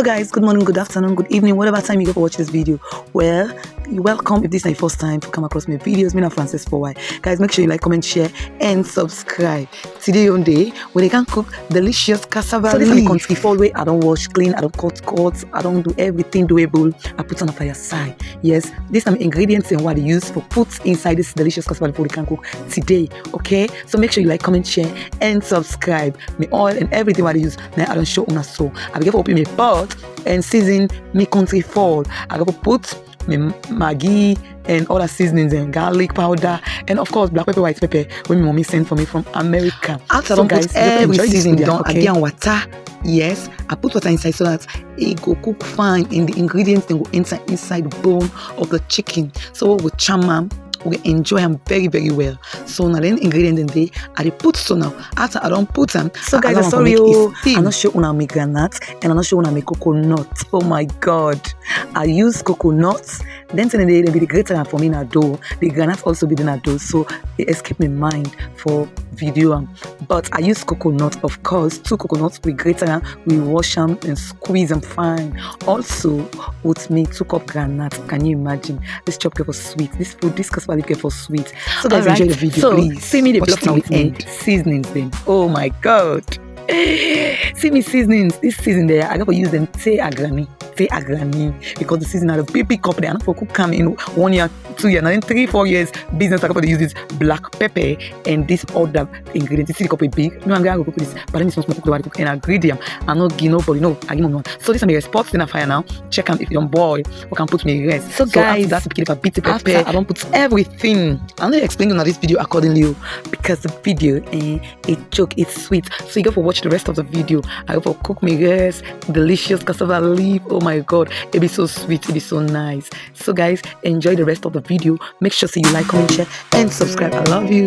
Hello guys, good morning, good afternoon, good evening, whatever time you go to watch this video. Well, you're welcome. If this is your first time to come across my videos, me and Francis for why. Guys, make sure you like, comment, share, and subscribe. Today on day where they can cook delicious cassava. So this is my country fall way. I don't wash, clean, I don't cut cuts, I don't do everything doable. I put on a fire side. Yes, these are my ingredients and what I use for put inside this delicious cassava before we can cook today. Okay, so make sure you like, comment, share, and subscribe. Me oil and everything what I use. Now I don't show una so. I will open my pot and season me country fall. I go put me Maggi and other seasonings and garlic powder and of course black pepper, white pepper when my mommy sent for me from America. After so guys, every season done, okay? I water. Yes, I put water inside so that it go cook fine and the ingredients then go inside the bone of the chicken. So with chama we enjoy them very well. So now then ingredients in there I put so now after I don't put them. So guys, sorry I'm not sure when I make granite and I'm not sure when I make coconut. Oh my god, I use coconuts. Then they be the greater for me in a dough. The granite also be in a dough, so it escaped my mind for video. But I use coconut, of course. 2 coconuts we grate them, we wash them and squeeze them fine. Also with me 2 cup granite. Can you imagine? This chocolate for sweet. This food, this cassava for sweet. So guys, enjoy the video. So please see me the block now with end seasonings then. Oh my god. See me seasonings. This season there, I got to use them say a granny because the season are the big cup there. I not for cook come in 1 year, 2 years, and then 3-4 years business. I got to use this black pepper and this other ingredients. You see the cup is big. No, I'm gonna go cook this, but then it's not cook the way I cook and ingredient. I'm not give nobody. No, I give no one. So this is my spots in a fire now. Check them if you don't boil. We can put me rest. So guys, that's the beginning of a bit of pepper. I don't put everything. I'm not explaining on this video accordingly because the video it joke, it's sweet. So you go for watch the rest of the video. I go for cook me rest, delicious cassava leaf. Oh my god, it be so sweet, it be so nice. So guys, enjoy the rest of the video. Make sure you like, comment, share, and subscribe. I love you.